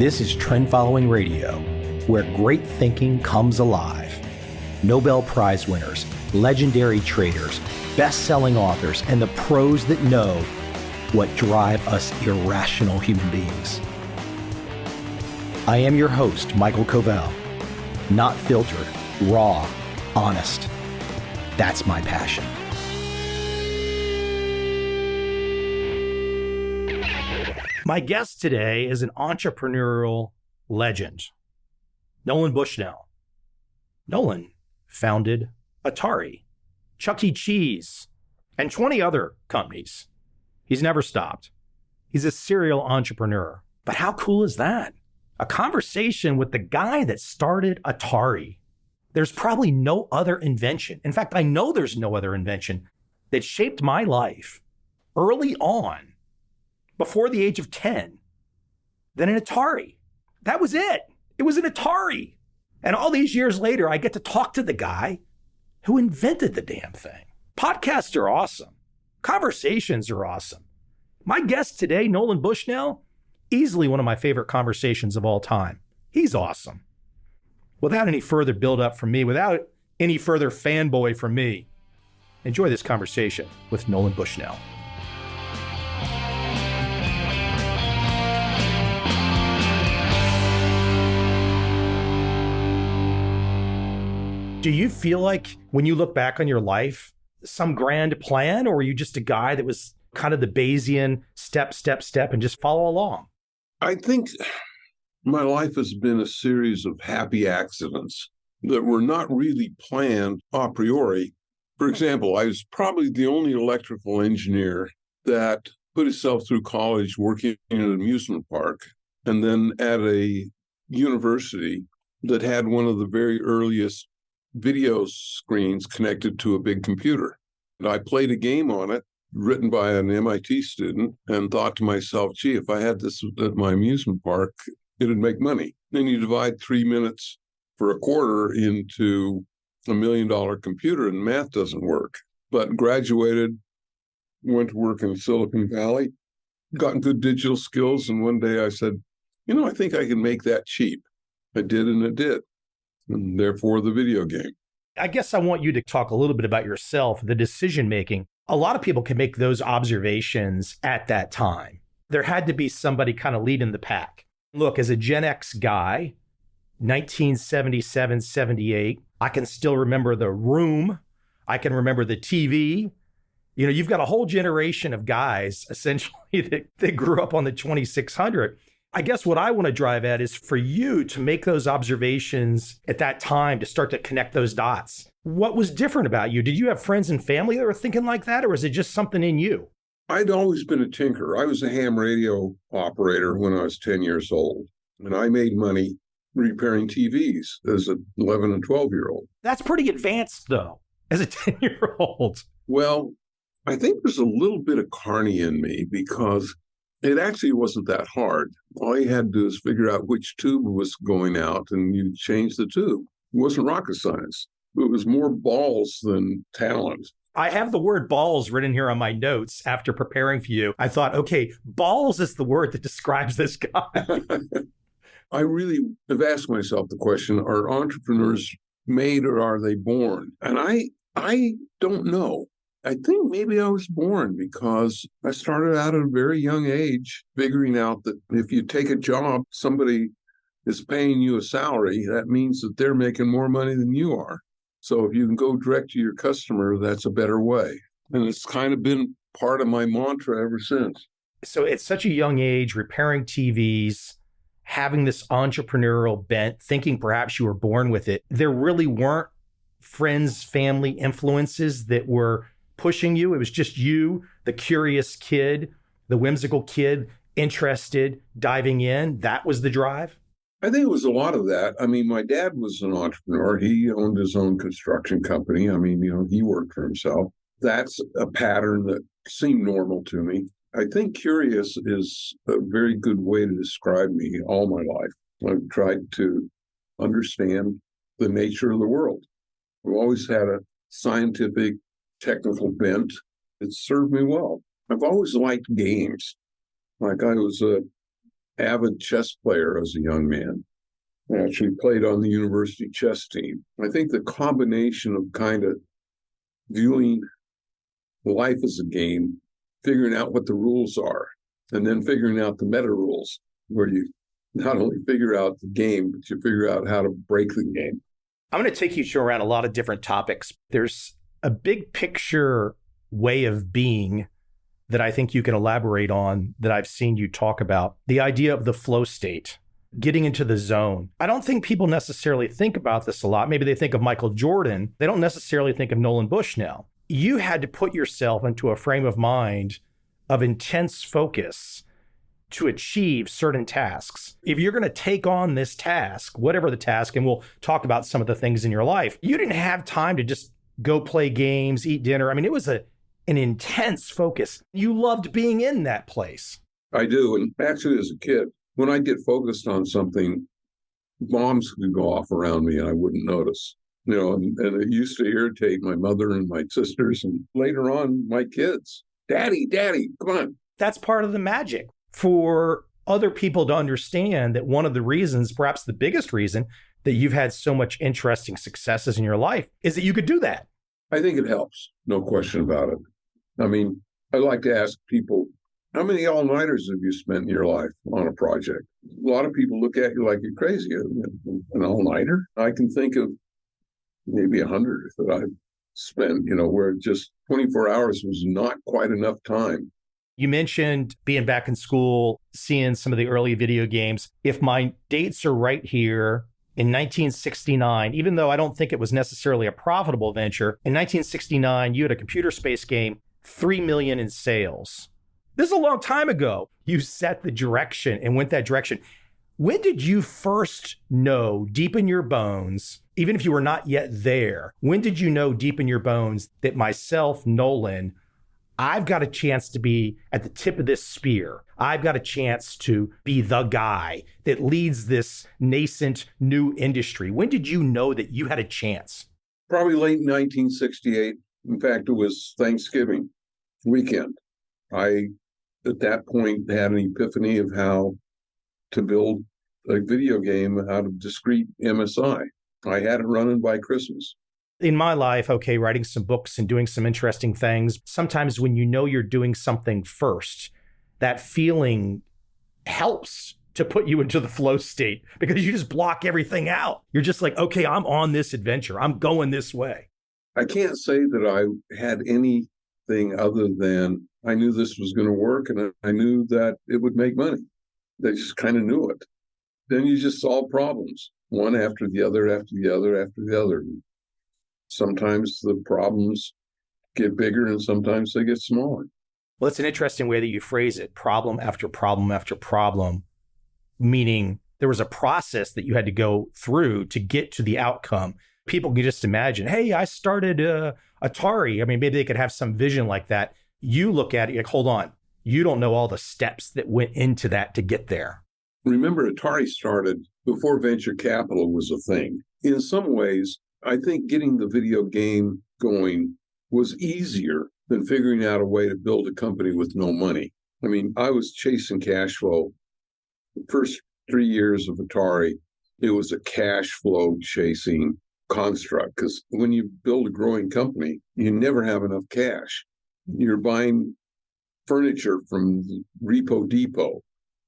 This is Trend Following Radio, where great thinking comes alive. Nobel Prize winners, legendary traders, best-selling authors, and the pros that know what drive us irrational human beings. I am your host, Michael Covel. Not filtered, raw, honest. That's my passion. My guest today is an entrepreneurial legend, Nolan Bushnell. Nolan founded Atari, Chuck E. Cheese, and 20 other companies. He's never stopped. He's a serial entrepreneur. But how cool is that? A conversation with the guy that started Atari. There's probably no other invention. In fact, I know there's no other invention that shaped my life early on, before the age of 10, than an Atari. That was it. It was an Atari. And all these years later, I get to talk to the guy who invented the damn thing. Podcasts are awesome. Conversations are awesome. My guest today, Nolan Bushnell, easily one of my favorite conversations of all time. He's awesome. Without any further build-up from me, without any further fanboy from me, enjoy this conversation with Nolan Bushnell. Do you feel like when you look back on your life, some grand plan, or were you just a guy that was kind of the Bayesian step, and just follow along? I think my life has been a series of happy accidents that were not really planned a priori. For example, I was probably the only electrical engineer that put himself through college working in an amusement park and then at a university that had one of the very earliest video screens connected to a big computer. And I played a game on it, written by an MIT student, and thought to myself, gee, if I had this at my amusement park, it'd make money. Then you divide 3 minutes for a quarter into $1 million computer, and math doesn't work. But graduated, went to work in Silicon Valley, got good digital skills, and one day I said, I think I can make that cheap. I did, and it did. And therefore the video game. I guess I want you to talk a little bit about yourself, the decision making. A lot of people can make those observations at that time. There had to be somebody kind of leading the pack. Look, as a Gen X guy, 1977, 78, I can still remember the room. I can remember the TV. You've got a whole generation of guys, essentially, that grew up on the 2600. I guess what I want to drive at is for you to make those observations at that time, to start to connect those dots. What was different about you? Did you have friends and family that were thinking like that, or was it just something in you? I'd always been a tinker. I was a ham radio operator when I was 10 years old, and I made money repairing TVs as an 11 and 12-year-old. That's pretty advanced, though, as a 10-year-old. Well, I think there's a little bit of Carney in me because it actually wasn't that hard. All you had to do is figure out which tube was going out, and you change the tube. It wasn't rocket science. It was more balls than talent. I have the word balls written here on my notes after preparing for you. I thought, okay, balls is the word that describes this guy. I really have asked myself the question, are entrepreneurs made or are they born? And I don't know. I think maybe I was born because I started out at a very young age figuring out that if you take a job, somebody is paying you a salary, that means that they're making more money than you are. So if you can go direct to your customer, that's a better way. And it's kind of been part of my mantra ever since. So at such a young age, repairing TVs, having this entrepreneurial bent, thinking perhaps you were born with it, there really weren't friends, family influences that were pushing you. It was just you, the curious kid, the whimsical kid, interested, diving in. That was the drive? I think it was a lot of that. I mean, my dad was an entrepreneur. He owned his own construction company. I mean, he worked for himself. That's a pattern that seemed normal to me. I think curious is a very good way to describe me all my life. I've tried to understand the nature of the world. I've always had a scientific, technical bent. It served me well. I've always liked games. Like I was avid chess player as a young man. I actually played on the university chess team. I think the combination of kind of viewing life as a game, figuring out what the rules are, and then figuring out the meta rules, where you not only figure out the game, but you figure out how to break the game. I'm going to take you around a lot of different topics. There's a big picture way of being that I think you can elaborate on that I've seen you talk about. The idea of the flow state, getting into the zone. I don't think people necessarily think about this a lot. Maybe they think of Michael Jordan. They don't necessarily think of Nolan Bushnell. You had to put yourself into a frame of mind of intense focus to achieve certain tasks. If you're going to take on this task, whatever the task, and we'll talk about some of the things in your life, you didn't have time to just go play games, eat dinner. I mean, it was an intense focus. You loved being in that place. I do. And actually, as a kid, when I get focused on something, bombs could go off around me and I wouldn't notice. And it used to irritate my mother and my sisters, and later on, my kids. Daddy, come on. That's part of the magic. For other people to understand that one of the reasons, perhaps the biggest reason, that you've had so much interesting successes in your life is that you could do that. I think it helps. No question about it. I mean, I like to ask people, how many all-nighters have you spent in your life on a project? A lot of people look at you like you're crazy. An all-nighter? I can think of maybe 100 that I've spent, where just 24 hours was not quite enough time. You mentioned being back in school, seeing some of the early video games. If my dates are right here, in 1969, even though I don't think it was necessarily a profitable venture, in 1969, you had a computer space game, 3 million in sales. This is a long time ago. You set the direction and went that direction. When did you first know deep in your bones, even if you were not yet there, when did you know deep in your bones that myself, Nolan, I've got a chance to be at the tip of this spear. I've got a chance to be the guy that leads this nascent new industry. When did you know that you had a chance? Probably late 1968. In fact, it was Thanksgiving weekend. I, at that point, had an epiphany of how to build a video game out of discrete MSI. I had it running by Christmas. In my life, writing some books and doing some interesting things, sometimes when you know you're doing something first, that feeling helps to put you into the flow state because you just block everything out. You're just like, okay, I'm on this adventure. I'm going this way. I can't say that I had anything other than I knew this was going to work and I knew that it would make money. I just kind of knew it. Then you just solve problems, one after the other, after the other, after the other. Sometimes the problems get bigger and sometimes they get smaller. Well, it's an interesting way that you phrase it, problem after problem after problem, meaning there was a process that you had to go through to get to the outcome. People can just imagine, hey, I started Atari. I mean, maybe they could have some vision like that. You look at it, like, hold on, you don't know all the steps that went into that to get there. Remember, Atari started before venture capital was a thing. In some ways, I think getting the video game going was easier than figuring out a way to build a company with no money. I mean, I was chasing cash flow. The first 3 years of Atari, it was a cash flow chasing construct because when you build a growing company, you never have enough cash. You're buying furniture from Repo Depot.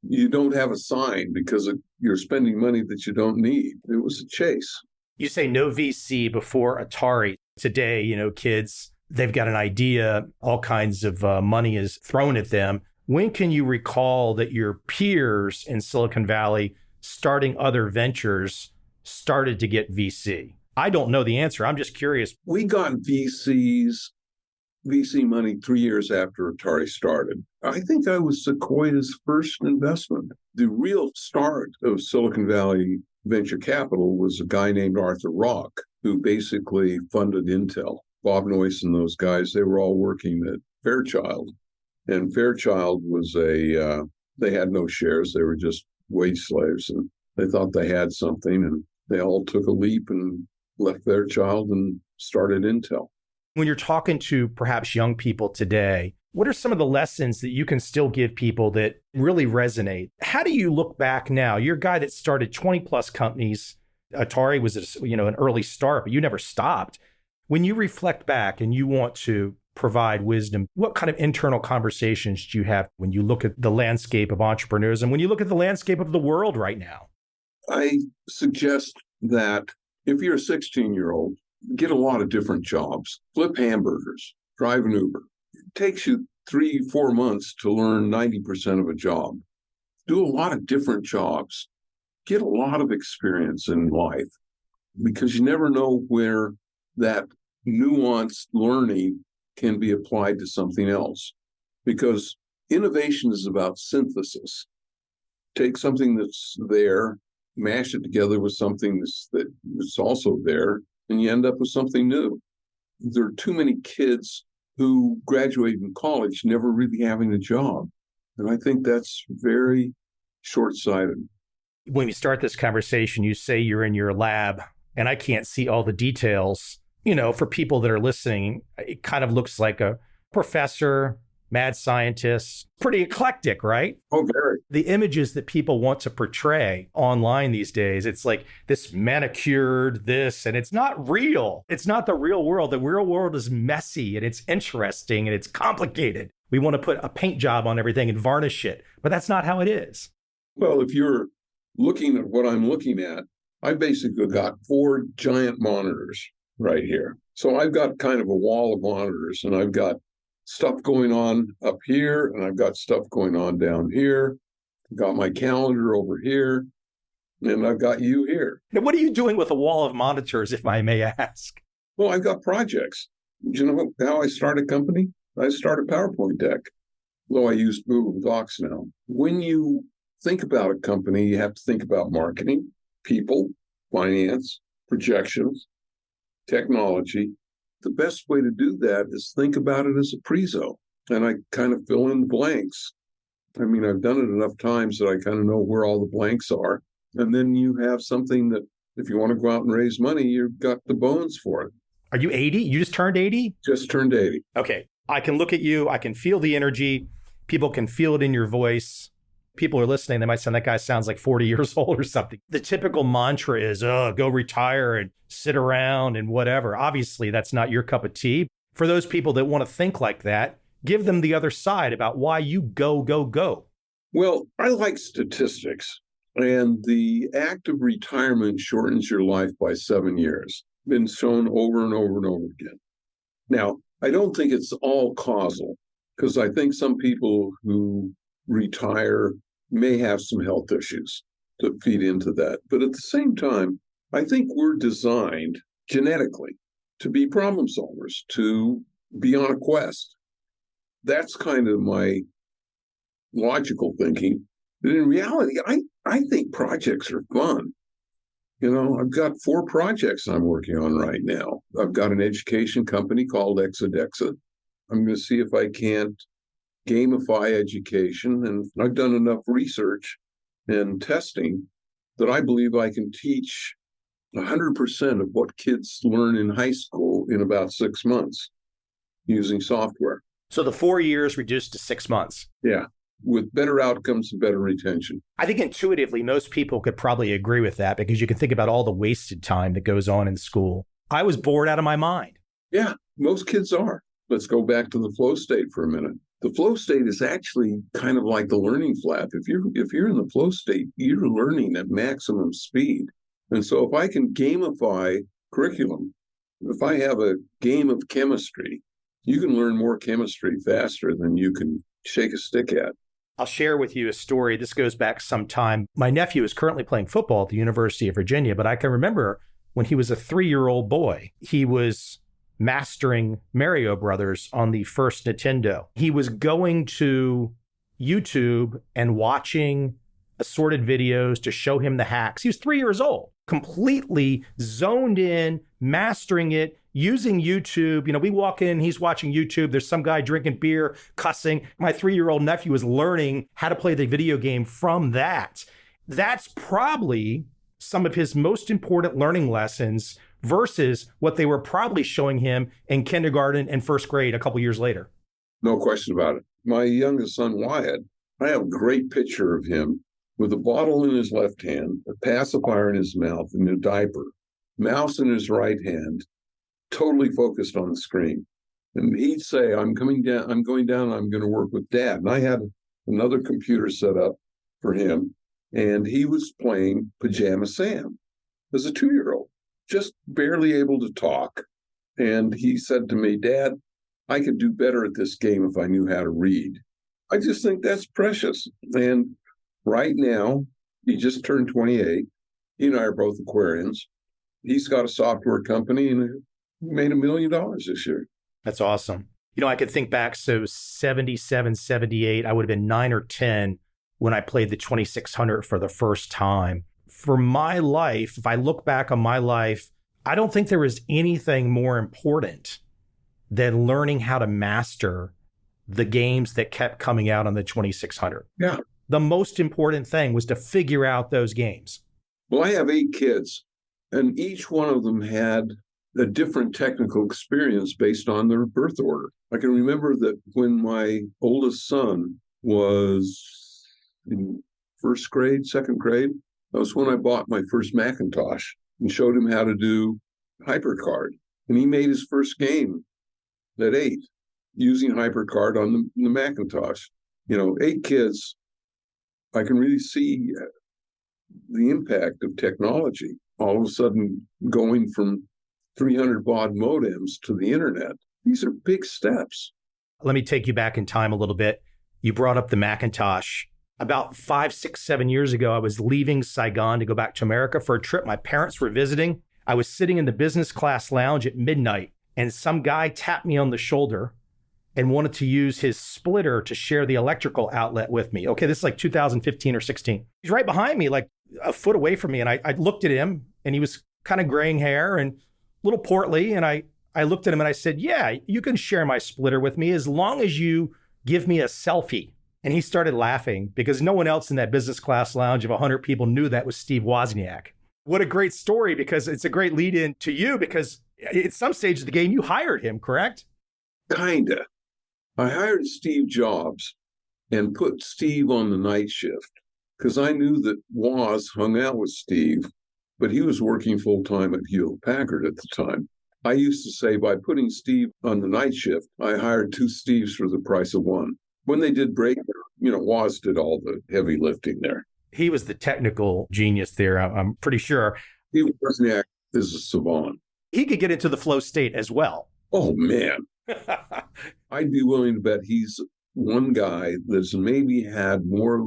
You don't have a sign because you're spending money that you don't need. It was a chase. You say no VC before Atari. Today, kids, they've got an idea, all kinds of money is thrown at them. When can you recall that your peers in Silicon Valley starting other ventures started to get VC? I don't know the answer. I'm just curious. We got VC money 3 years after Atari started. I think I was Sequoia's first investment. The real start of Silicon Valley venture capital was a guy named Arthur Rock, who basically funded Intel. Bob Noyce and those guys, they were all working at Fairchild. And Fairchild was they had no shares. They were just wage slaves. And they thought they had something. And they all took a leap and left Fairchild and started Intel. When you're talking to perhaps young people today, What are some of the lessons that you can still give people that really resonate? How do you look back now? You're a guy that started 20 plus companies. Atari was an early start, but you never stopped. When you reflect back and you want to provide wisdom, what kind of internal conversations do you have when you look at the landscape of entrepreneurs and when you look at the landscape of the world right now? I suggest that if you're a 16-year-old, get a lot of different jobs. Flip hamburgers, drive an Uber. It takes you 3-4 months to learn 90% of a job. Do a lot of different jobs. Get a lot of experience in life, because you never know where that nuanced learning can be applied to something else. Because innovation is about synthesis. Take something that's there, mash it together with something that's also there, and you end up with something new. There are too many kids who graduate from college never really having a job. And I think that's very short-sighted. When we start this conversation, you say you're in your lab, and I can't see all the details. For people that are listening, it kind of looks like a professor, mad scientist, pretty eclectic, right? Oh, very. The images that people want to portray online these days, it's like this manicured this, and it's not real. It's not the real world. The real world is messy, and it's interesting, and it's complicated. We want to put a paint job on everything and varnish it, but that's not how it is. Well, if you're looking at what I'm looking at, I basically got 4 giant monitors right here. So I've got kind of a wall of monitors, and I've got stuff going on up here, and I've got stuff going on down here. I've got my calendar over here, and I've got you here. Now, what are you doing with a wall of monitors, if I may ask? Well, I've got projects. Do you know how I start a company? I start a PowerPoint deck, though I use Google Docs now. When you think about a company, you have to think about marketing, people, finance, projections, technology. The best way to do that is think about it as a prezo. And I kind of fill in the blanks. I mean, I've done it enough times that I kind of know where all the blanks are. And then you have something that if you want to go out and raise money, you've got the bones for it. Are you 80? You just turned 80? Just turned 80. Okay. I can look at you. I can feel the energy. People can feel it in your voice. People are listening. They might sound, that guy sounds like 40 years old or something. The typical mantra is, go retire and sit around and whatever. Obviously, that's not your cup of tea. For those people that want to think like that, give them the other side about why you go. Well, I like statistics. And the act of retirement shortens your life by 7 years. Been shown over and over and over again. Now, I don't think it's all causal, because I think some people who retire may have some health issues that feed into that. But at the same time, I think we're designed genetically to be problem solvers, to be on a quest. That's kind of my logical thinking. But in reality, I think projects are fun. I've got 4 projects I'm working on right now. I've got an education company called ExoDexa. I'm going to see if I can't gamify education. And I've done enough research and testing that I believe I can teach 100% of what kids learn in high school in about 6 months using software. So the 4 years reduced to 6 months. Yeah, with better outcomes and better retention. I think intuitively, most people could probably agree with that, because you can think about all the wasted time that goes on in school. I was bored out of my mind. Yeah, most kids are. Let's go back to the flow state for a minute. The flow state is actually kind of like the learning flap. If you're in the flow state, you're learning at maximum speed. And so if I can gamify curriculum, if I have a game of chemistry, you can learn more chemistry faster than you can shake a stick at. I'll share with you a story. This goes back some time. My nephew is currently playing football at the University of Virginia, but I can remember when he was a 3-year-old boy, he was mastering Mario Brothers on the first Nintendo. He was going to YouTube and watching assorted videos to show him the hacks. He was 3 years old, completely zoned in, mastering it, using YouTube. We walk in, he's watching YouTube. There's some guy drinking beer, cussing. My 3-year-old nephew is learning how to play the video game from that. That's probably some of his most important learning lessons versus what they were probably showing him in kindergarten and first grade a couple years later. No question about it. My youngest son, Wyatt, I have a great picture of him with a bottle in his left hand, a pacifier in his mouth, and a diaper, mouse in his right hand, totally focused on the screen. And he'd say, I'm going down, I'm going to work with Dad. And I had another computer set up for him, and he was playing Pajama Sam as a 2-year-old, just barely able to talk. And he said to me, Dad, I could do better at this game if I knew how to read. I just think that's precious. And right now, he just turned 28. He and I are both Aquarians. He's got a software company and made $1 million this year. That's awesome. I could think back, so 77, 78, I would have been 9 or 10 when I played the 2600 for the first time. For my life, if I look back on my life, I don't think there was anything more important than learning how to master the games that kept coming out on the 2600. Yeah. The most important thing was to figure out those games. Well, I have 8 kids, and each one of them had a different technical experience based on their birth order. I can remember that when my oldest son was in first grade, second grade, that was when I bought my first Macintosh and showed him how to do HyperCard. And he made his first game at 8 using HyperCard on the Macintosh. 8 kids, I can really see the impact of technology. All of a sudden going from 300 baud modems to the internet. These are big steps. Let me take you back in time a little bit. You brought up the Macintosh. About 5, 6, 7 years ago, I was leaving Saigon to go back to America for a trip my parents were visiting. I was sitting in the business class lounge at midnight, and some guy tapped me on the shoulder and wanted to use his splitter to share the electrical outlet with me. Okay, this is like 2015 or 16. He's right behind me, like a foot away from me. And I looked at him, and he was kind of graying hair and a little portly. And I looked at him and I said, yeah, you can share my splitter with me as long as you give me a selfie. And he started laughing because no one else in that business class lounge of 100 people knew that was Steve Wozniak. What a great story, because it's a great lead in to you, because at some stage of the game, you hired him, correct? Kinda. I hired Steve Jobs and put Steve on the night shift because I knew that Woz hung out with Steve, but he was working full-time at Hewlett-Packard at the time. I used to say by putting Steve on the night shift, I hired 2 Steves for the price of one. When they did break, Woz did all the heavy lifting there. He was the technical genius there, I'm pretty sure. Steve Wozniak is a savant. He could get into the flow state as well. Oh, man. I'd be willing to bet he's one guy that's maybe had more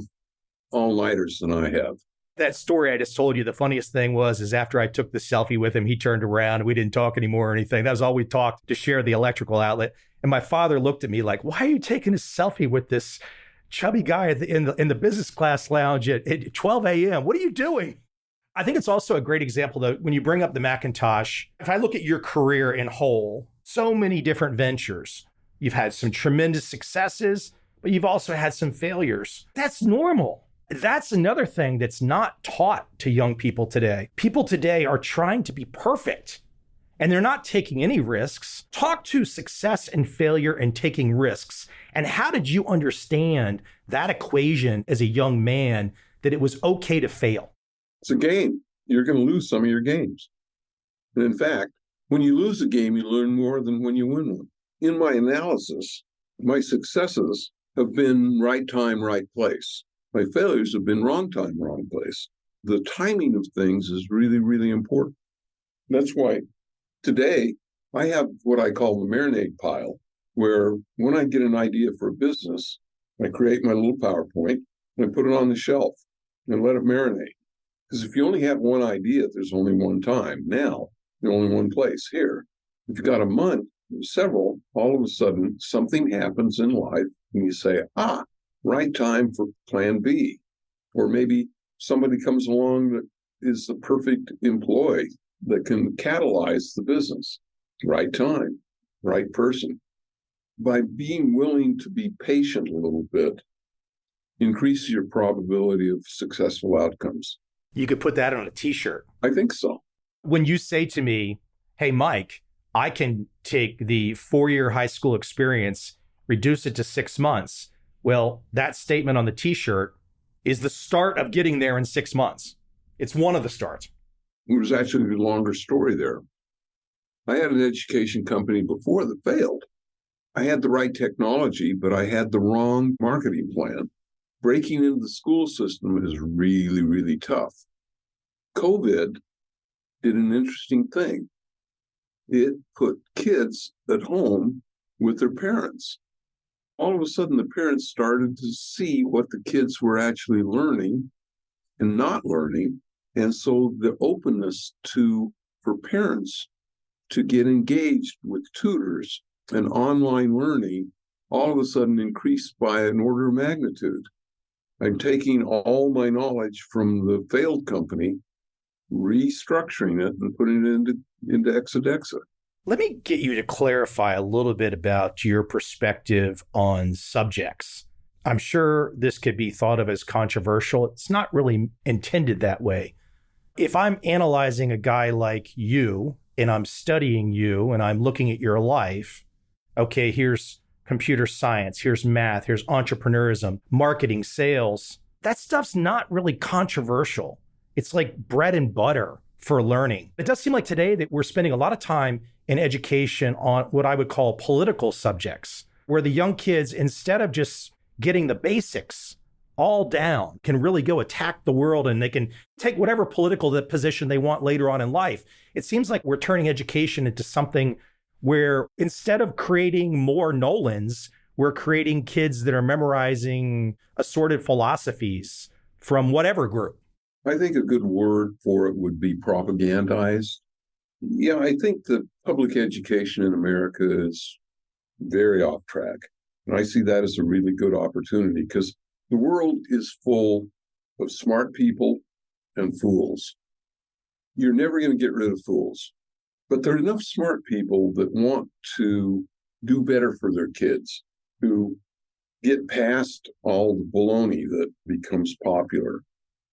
all-nighters than I have. That story I just told you, the funniest thing is after I took the selfie with him, he turned around and we didn't talk anymore or anything. That was all we talked, to share the electrical outlet. And my father looked at me like, why are you taking a selfie with this chubby guy in the business class lounge at 12 a.m.? What are you doing? I think it's also a great example, though, when you bring up the Macintosh. If I look at your career in whole, so many different ventures. You've had some tremendous successes, but you've also had some failures. That's normal. That's another thing that's not taught to young people today. People today are trying to be perfect, and they're not taking any risks. Talk to success and failure and taking risks. And how did you understand that equation as a young man, that it was okay to fail? It's a game. You're going to lose some of your games. And in fact, when you lose a game, you learn more than when you win one. In my analysis, my successes have been right time, right place. My failures have been wrong time, wrong place. The timing of things is really, really important. That's why today I have what I call the marinade pile, where when I get an idea for a business, I create my little PowerPoint and I put it on the shelf and let it marinate. Because if you only have one idea, there's only one time. Now, there's only one place here. If you've got a month, several, all of a sudden, something happens in life and you say, right time for plan B. Or maybe somebody comes along that is the perfect employee that can catalyze the business. Right time, right person. By being willing to be patient a little bit, increase your probability of successful outcomes. You could put that on a t-shirt. I think so. When you say to me, hey, Mike, I can take the 4-year high school experience reduce it to 6 months. Well, that statement on the t-shirt is the start of getting there in 6 months. It's one of the starts. It was actually a longer story there. I had an education company before that failed. I had the right technology, but I had the wrong marketing plan. Breaking into the school system is really, really tough. COVID did an interesting thing. It put kids at home with their parents. All of a sudden, the parents started to see what the kids were actually learning and not learning. And so the openness for parents to get engaged with tutors and online learning all of a sudden increased by an order of magnitude. I'm taking all my knowledge from the failed company, restructuring it and putting it into ExoDexa. Let me get you to clarify a little bit about your perspective on subjects. I'm sure this could be thought of as controversial. It's not really intended that way. If I'm analyzing a guy like you and I'm studying you and I'm looking at your life, okay, here's computer science, here's math, here's entrepreneurism, marketing, sales. That stuff's not really controversial. It's like bread and butter for learning. It does seem like today that we're spending a lot of time in education on what I would call political subjects, where the young kids, instead of just getting the basics all down, can really go attack the world and they can take whatever political position they want later on in life. It seems like we're turning education into something where instead of creating more Nolans, we're creating kids that are memorizing assorted philosophies from whatever group. I think a good word for it would be propagandized. Yeah, I think that public education in America is very off track. And I see that as a really good opportunity because the world is full of smart people and fools. You're never going to get rid of fools, but there are enough smart people that want to do better for their kids, who get past all the baloney that becomes popular,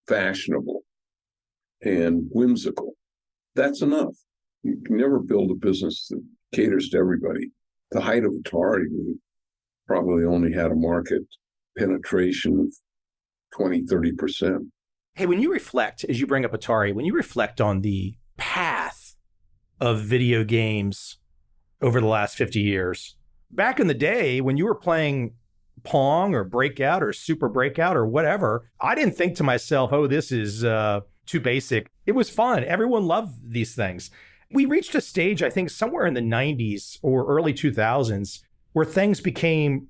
fashionable, and whimsical. That's enough. You can never build a business that caters to everybody. The height of Atari, we probably only had a market penetration of 20, 30%. Hey, when you reflect, as you bring up Atari, when you reflect on the path of video games over the last 50 years, back in the day when you were playing Pong or Breakout or Super Breakout or whatever, I didn't think to myself, oh, this is too basic. It was fun. Everyone loved these things. We reached a stage, I think, somewhere in the 90s or early 2000s where things became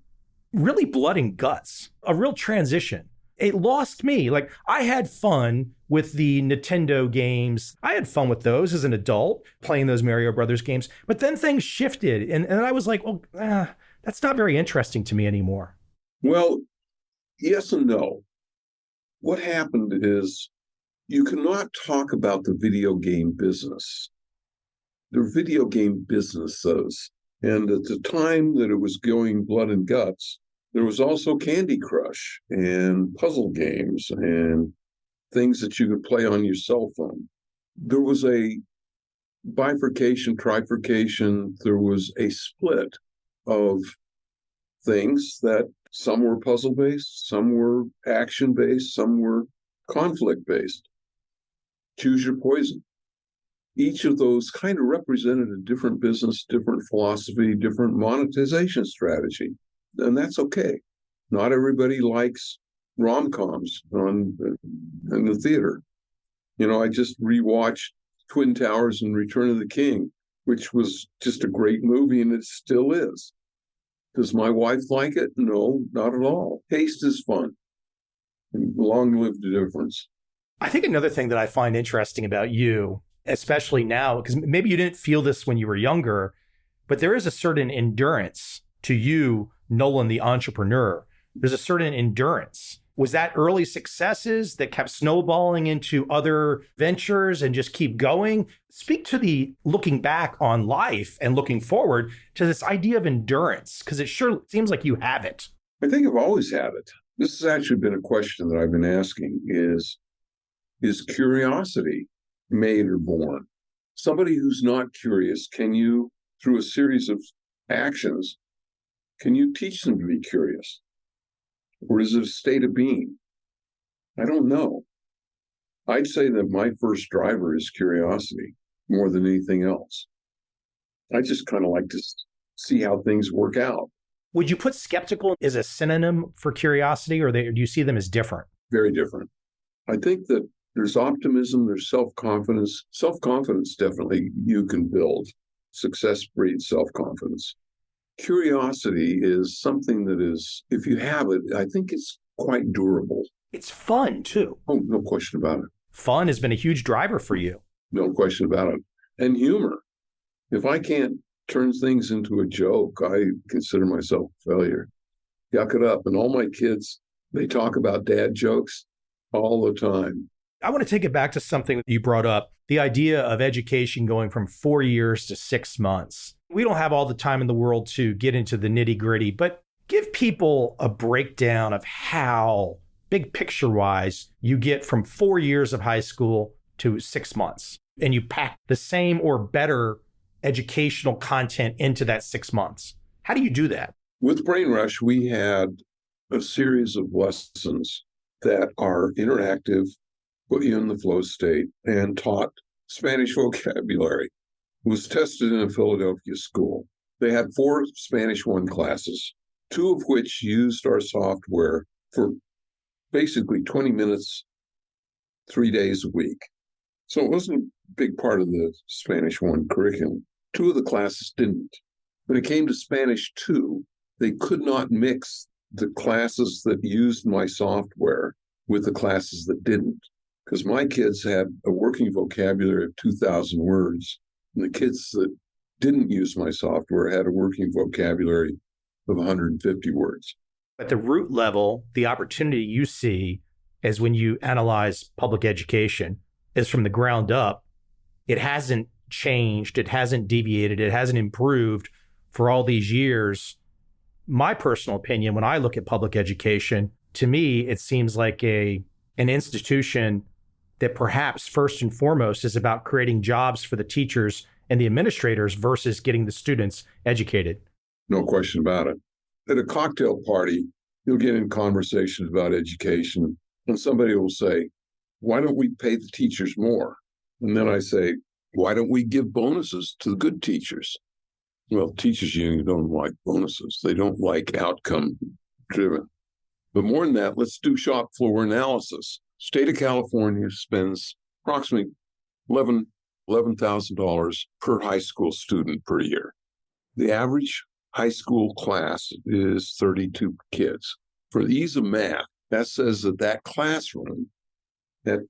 really blood and guts, a real transition. It lost me. Like, I had fun with the Nintendo games. I had fun with those as an adult, playing those Mario Brothers games. But then things shifted, and I was like, well, that's not very interesting to me anymore. Well, yes and no. What happened is you cannot talk about the video game business. They're video game businesses. And at the time that it was going blood and guts, there was also Candy Crush and puzzle games and things that you could play on your cell phone. There was a bifurcation, trifurcation. There was a split of things that some were puzzle-based, some were action-based, some were conflict-based. Choose your poison. Each of those kind of represented a different business, different philosophy, different monetization strategy. And that's okay. Not everybody likes rom-coms in the theater. You know, I just rewatched Twin Towers and Return of the King, which was just a great movie, and it still is. Does my wife like it? No, not at all. Taste is fun. And long live the difference. I think another thing that I find interesting about you, especially now, because maybe you didn't feel this when you were younger, but there is a certain endurance to you, Nolan, the entrepreneur. There's a certain endurance. Was that early successes that kept snowballing into other ventures and just keep going? Speak to the looking back on life and looking forward to this idea of endurance, because it sure seems like you have it. I think I've always had it. This has actually been a question that I've been asking is curiosity made or born? Somebody who's not curious, can you, through a series of actions, Can you teach them to be curious? Or is it a state of being? I don't know. I'd say that my first driver is curiosity more than anything else. I just kind of like to see how things work out. Would you put skeptical as a synonym for curiosity, or do you see them as different? Very different. I think that there's optimism, there's self-confidence. Self-confidence, definitely, you can build. Success breeds self-confidence. Curiosity is something that is, if you have it, I think it's quite durable. It's fun, too. Oh, no question about it. Fun has been a huge driver for you. No question about it. And humor. If I can't turn things into a joke, I consider myself a failure. Yuck it up. And all my kids, they talk about dad jokes all the time. I want to take it back to something that you brought up, the idea of education going from 4 years to 6 months. We don't have all the time in the world to get into the nitty gritty, but give people a breakdown of how, big picture wise, you get from 4 years of high school to 6 months, and you pack the same or better educational content into that 6 months. How do you do that? With BrainRush, we had a series of lessons that are interactive, put you in the flow state, and taught Spanish vocabulary. It was tested in a Philadelphia school. They had 4 Spanish 1 classes, 2 of which used our software for basically 20 minutes, 3 days a week. So it wasn't a big part of the Spanish 1 curriculum. 2 of the classes didn't. When it came to Spanish 2, they could not mix the classes that used my software with the classes that didn't, because my kids had a working vocabulary of 2,000 words, and the kids that didn't use my software had a working vocabulary of 150 words. At the root level, the opportunity you see is when you analyze public education is from the ground up. It hasn't changed, it hasn't deviated, it hasn't improved for all these years. My personal opinion, when I look at public education, to me, it seems like an institution that perhaps first and foremost is about creating jobs for the teachers and the administrators versus getting the students educated. No question about it. At a cocktail party, you'll get in conversations about education, and somebody will say, why don't we pay the teachers more? And then I say, why don't we give bonuses to the good teachers? Well, teachers unions don't like bonuses. They don't like outcome driven. But more than that, let's do shop floor analysis. State of California spends approximately $11,000 per high school student per year. The average high school class is 32 kids. For the ease of math, that says that that classroom, that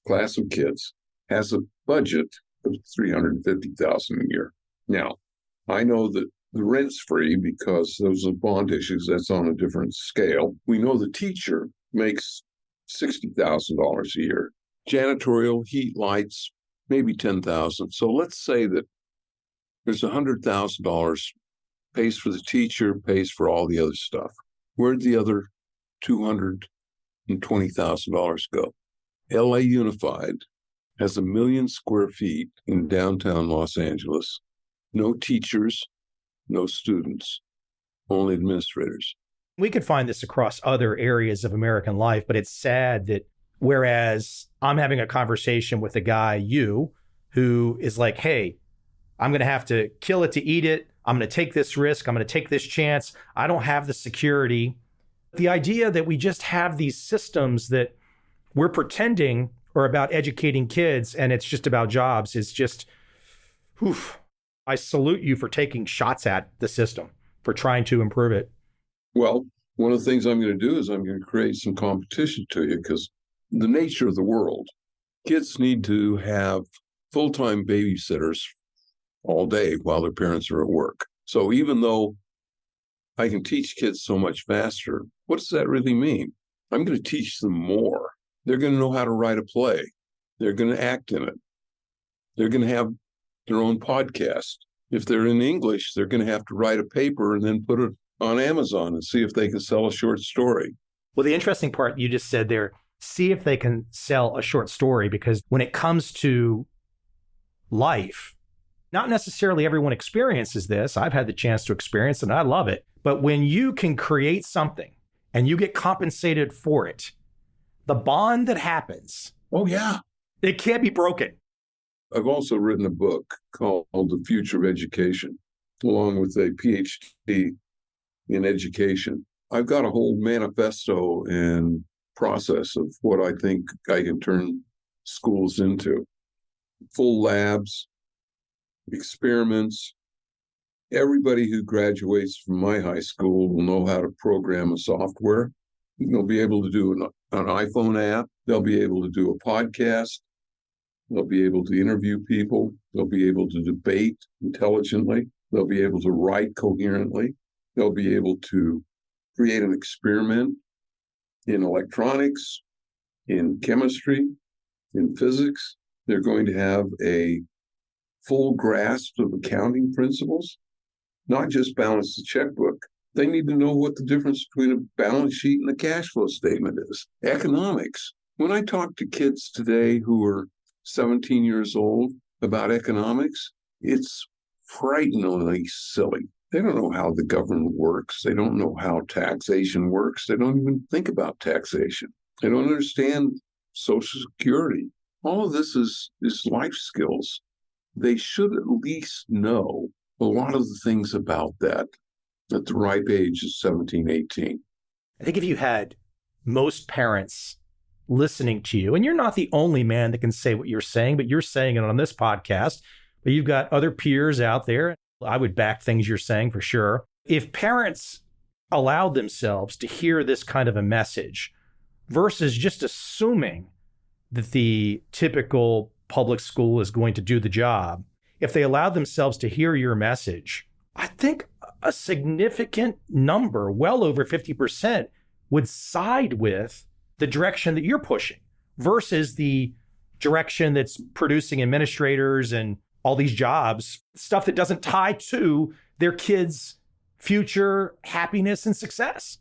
class of kids, has a budget of $350,000 a year. Now, I know that the rent's free because those are bond issues. That's on a different scale. We know the teacher makes $60,000 a year. Janitorial, heat, lights, maybe $10,000. So let's say that there's $100,000 pays for the teacher, pays for all the other stuff. Where'd the other $220,000 go? LA Unified has 1 million square feet in downtown Los Angeles. No teachers, no students, only administrators. We could find this across other areas of American life, but it's sad that whereas I'm having a conversation with a guy, who is like, hey, I'm going to have to kill it to eat it. I'm going to take this risk. I'm going to take this chance. I don't have the security. The idea that we just have these systems that we're pretending are about educating kids and it's just about jobs is just, I salute you for taking shots at the system, for trying to improve it. Well, one of the things I'm going to do is I'm going to create some competition to you because the nature of the world, kids need to have full-time babysitters all day while their parents are at work. So even though I can teach kids so much faster, what does that really mean? I'm going to teach them more. They're going to know how to write a play. They're going to act in it. They're going to have their own podcast. If they're in English, they're going to have to write a paper and then put it on Amazon and see if they can sell a short story. Well, the interesting part you just said there, see if they can sell a short story, because when it comes to life, Not necessarily everyone experiences this. I've had the chance to experience it and I love it. But when you can create something and you get compensated for it, the bond that happens, Oh, yeah. it can't be broken. I've also written a book called The Future of Education, along with a PhD in education. I've got a whole manifesto and process of what I think I can turn schools into. Full labs, experiments. Everybody who graduates from my high school will know how to program a software. They'll be able to do an iPhone app. They'll be able to do a podcast. They'll be able to interview people. They'll be able to debate intelligently. They'll be able to write coherently. They'll be able to create an experiment in electronics, in chemistry, in physics. They're going to have a full grasp of accounting principles, not just balance the checkbook. They need to know what the difference between a balance sheet and a cash flow statement is. Economics. When I talk to kids today who are 17 years old about economics, it's frighteningly silly. They don't know how the government works. They don't know how taxation works. They don't even think about taxation. They don't understand Social Security. All of this is life skills. They should at least know a lot of the things about that at the ripe age of 17, 18. I think if you had most parents listening to you, and you're not the only man that can say what you're saying, but you're saying it on this podcast, but you've got other peers out there. I would back things you're saying for sure. If parents allowed themselves to hear this kind of a message versus just assuming that the typical public school is going to do the job, if they allowed themselves to hear your message, I think a significant number, well over 50%, would side with the direction that you're pushing versus the direction that's producing administrators and all these jobs, stuff that doesn't tie to their kids' future happiness and success.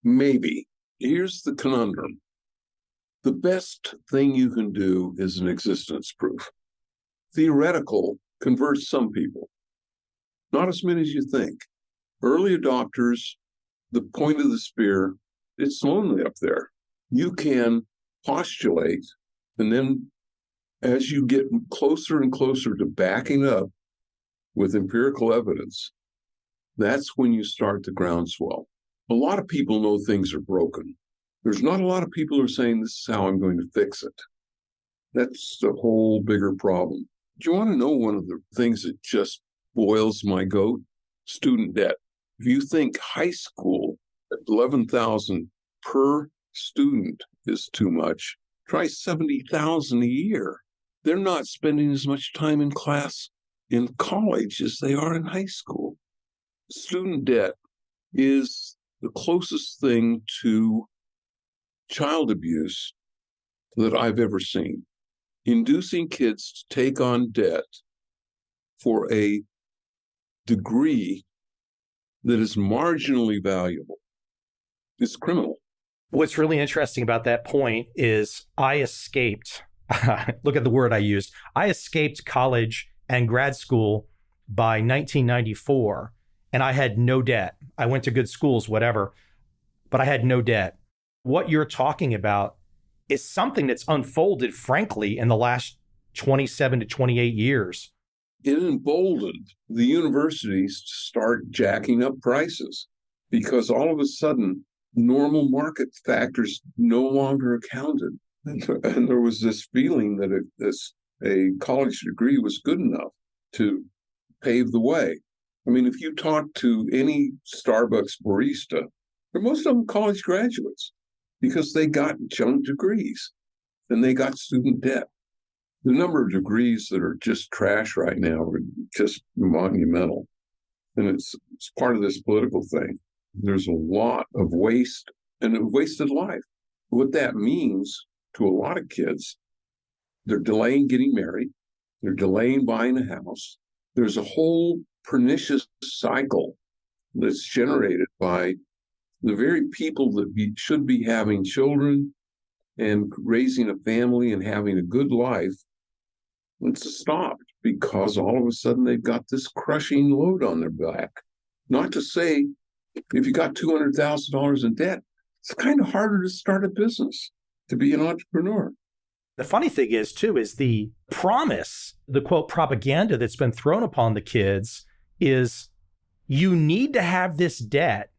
Maybe. Here's the conundrum. The best thing you can do is an existence proof. Theoretical converts some people, not as many as you think. Early adopters, the point of the spear, it's lonely up there. You can postulate, and then as you get closer and closer to backing up with empirical evidence, that's when you start the groundswell. A lot of people know things are broken. There's not a lot of people who are saying this is how I'm going to fix it. That's the whole bigger problem. Do you want to know one of the things that just boils my goat? Student debt. If you think high school at $11,000 per student is too much, try $70,000 a year. They're not spending as much time in class in college as they are in high school. Student debt is the closest thing to child abuse that I've ever seen. Inducing kids to take on debt for a degree that is marginally valuable is criminal. What's really interesting about that point is I escaped, look at the word I used, I escaped college and grad school by 1994, and I had no debt. I went to good schools, whatever, but I had no debt. What you're talking about is something that's unfolded, frankly, in the last 27 to 28 years. It emboldened the universities to start jacking up prices because all of a sudden, normal market factors no longer accounted. And there was this feeling that a college degree was good enough to pave the way. I mean, if you talk to any Starbucks barista, most of them college graduates because they got junk degrees and they got student debt. The number of degrees that are just trash right now are just monumental. And it's part of this political thing. There's a lot of waste and a wasted life. What that means to a lot of kids, they're delaying getting married. They're delaying buying a house. There's a whole pernicious cycle that's generated by the very people that should be having children and raising a family and having a good life. It's stopped because all of a sudden they've got this crushing load on their back. Not to say if you got $200,000 in debt, it's kind of harder to start a business, to be an entrepreneur. The funny thing is, too, is the promise, the quote propaganda that's been thrown upon the kids is you need to have this debt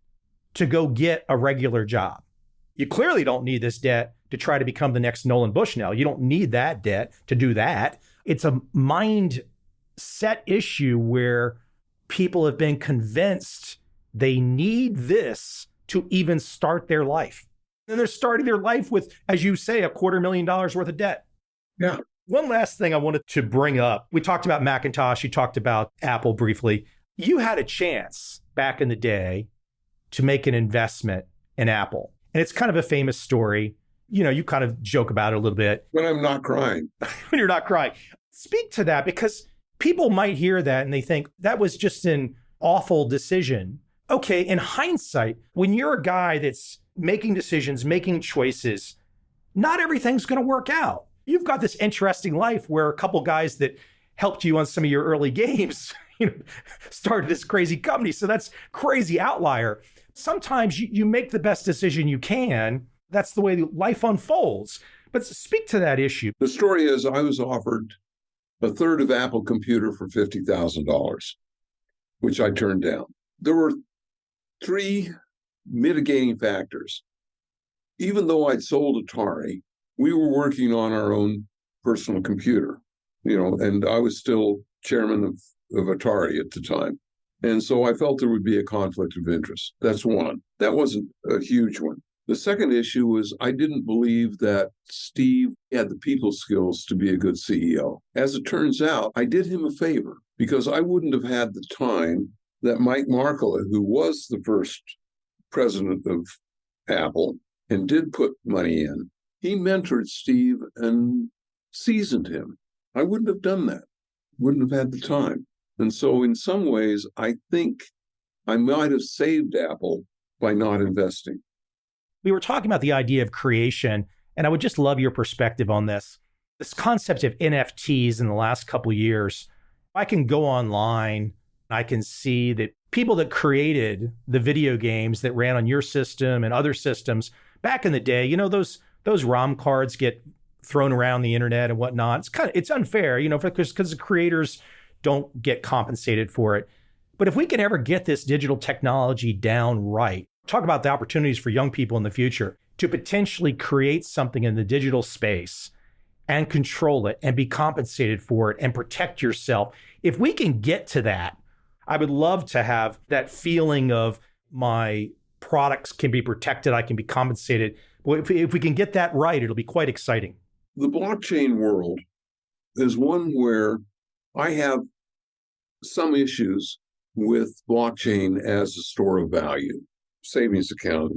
to go get a regular job. You clearly don't need this debt to try to become the next Nolan Bushnell. You don't need that debt to do that. It's a mindset issue where people have been convinced they need this to even start their life. And they're starting their life with, as you say, $250,000 worth of debt. Yeah. One last thing I wanted to bring up. We talked about Macintosh. You talked about Apple briefly. You had a chance back in the day to make an investment in Apple. And it's kind of a famous story. You know, you kind of joke about it a little bit. When I'm not crying. When you're not crying. Speak to that, because people might hear that and they think that was just an awful decision. Okay, in hindsight, when you're a guy that's making decisions, making choices, not everything's going to work out. You've got this interesting life where a couple guys that helped you on some of your early games, started this crazy company. So that's crazy outlier. Sometimes you make the best decision you can. That's the way life unfolds. But speak to that issue. The story is I was offered a third of Apple Computer for $50,000, which I turned down. There were 3 mitigating factors. Even though I'd sold Atari, we were working on our own personal computer, and I was still chairman of Atari at the time. And so I felt there would be a conflict of interest. That's one. That wasn't a huge one. The second issue was I didn't believe that Steve had the people skills to be a good CEO. As it turns out, I did him a favor because I wouldn't have had the time that Mike Markkula, who was the first president of Apple and did put money in, he mentored Steve and seasoned him. I wouldn't have done that, wouldn't have had the time. And so in some ways, I think I might have saved Apple by not investing. We were talking about the idea of creation, and I would just love your perspective on this. This concept of NFTs in the last couple of years, I can go online, I can see that people that created the video games that ran on your system and other systems back in the day, those ROM cards get thrown around the internet and whatnot. It's unfair, because the creators don't get compensated for it. But if we can ever get this digital technology down right, talk about the opportunities for young people in the future to potentially create something in the digital space and control it and be compensated for it and protect yourself. If we can get to that, I would love to have that feeling of my products can be protected, I can be compensated. Well, if we can get that right, it'll be quite exciting. The blockchain world is one where I have some issues with blockchain as a store of value, savings account,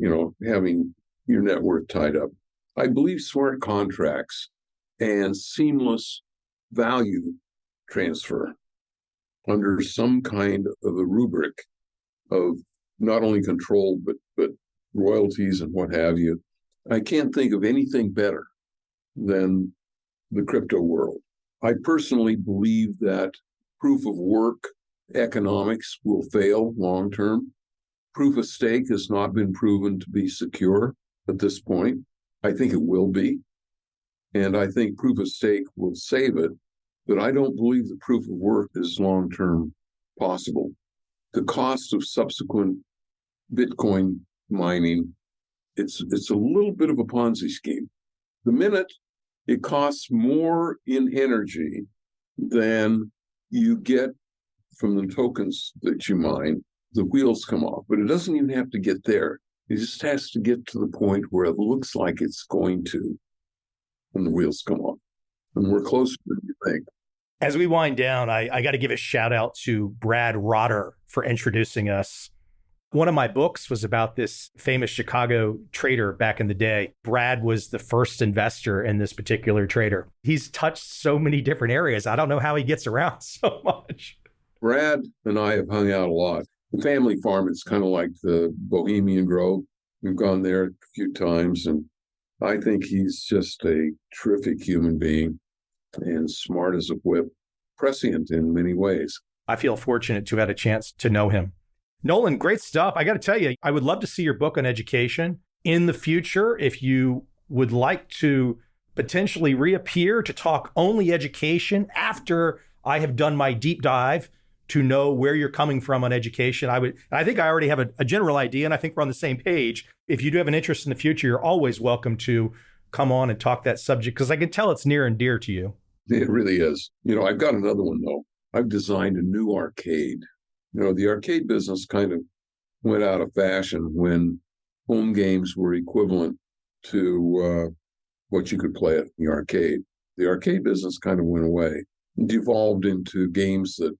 having your net worth tied up. I believe smart contracts and seamless value transfer under some kind of a rubric of not only control, but royalties and what have you. I can't think of anything better than the crypto world. I personally believe that proof of work economics will fail long term. Proof of stake has not been proven to be secure at this point. I think it will be. And I think proof of stake will save it. But I don't believe the proof of work is long term possible. The cost of subsequent Bitcoin mining, it's a little bit of a Ponzi scheme. The minute it costs more in energy than you get from the tokens that you mine, the wheels come off. But it doesn't even have to get there. It just has to get to the point where it looks like it's going to, and the wheels come off. And we're closer than you think. As we wind down, I got to give a shout out to Brad Rotter for introducing us. One of my books was about this famous Chicago trader back in the day. Brad was the first investor in this particular trader. He's touched so many different areas. I don't know how he gets around so much. Brad and I have hung out a lot. The family farm, it's kind of like the Bohemian Grove. We've gone there a few times, and I think he's just a terrific human being and smart as a whip, prescient in many ways. I feel fortunate to have had a chance to know him. Nolan, great stuff. I got to tell you, I would love to see your book on education in the future. If you would like to potentially reappear to talk only education after I have done my deep dive to know where you're coming from on education, I think I already have a general idea, and I think we're on the same page. If you do have an interest in the future, you're always welcome to come on and talk that subject, because I can tell it's near and dear to you. It really is. I've got another one, though. I've designed a new arcade. The arcade business kind of went out of fashion when home games were equivalent to what you could play at the arcade. The arcade business kind of went away and devolved into games that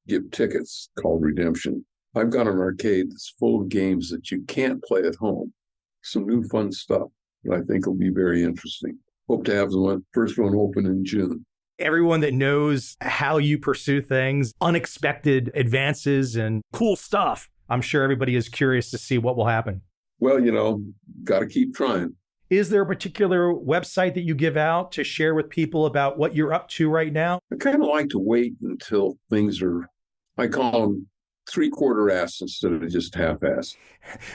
give tickets called redemption. I've got an arcade that's full of games that you can't play at home. Some new fun stuff that I think will be very interesting. Hope to have the first one open in June. Everyone that knows how you pursue things, unexpected advances and cool stuff, I'm sure everybody is curious to see what will happen. Well, got to keep trying. Is there a particular website that you give out to share with people about what you're up to right now? I kind of like to wait until things are, I call them three-quarter ass instead of just half-ass.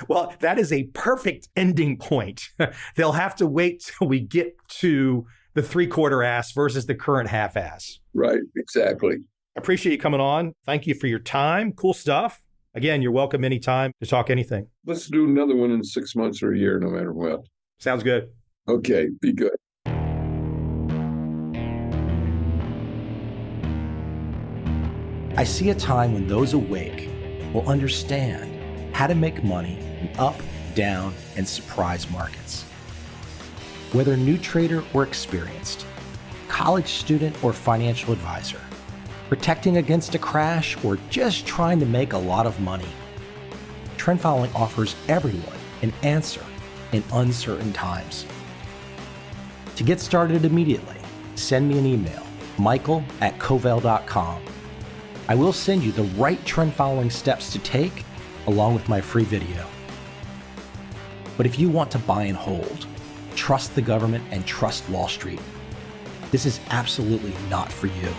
Well, that is a perfect ending point. They'll have to wait till we get to the three-quarter ass versus the current half-ass. Right, exactly. I appreciate you coming on. Thank you for your time. Cool stuff. Again, you're welcome anytime to talk anything. Let's do another one in 6 months or a year, no matter what. Sounds good. Okay, be good. I see a time when those awake will understand how to make money in up, down, and surprise markets. Whether new trader or experienced, college student or financial advisor, protecting against a crash or just trying to make a lot of money, trend following offers everyone an answer in uncertain times. To get started immediately, send me an email, michael@covel.com. I will send you the right trend following steps to take along with my free video. But if you want to buy and hold, trust the government and trust Wall Street, this is absolutely not for you.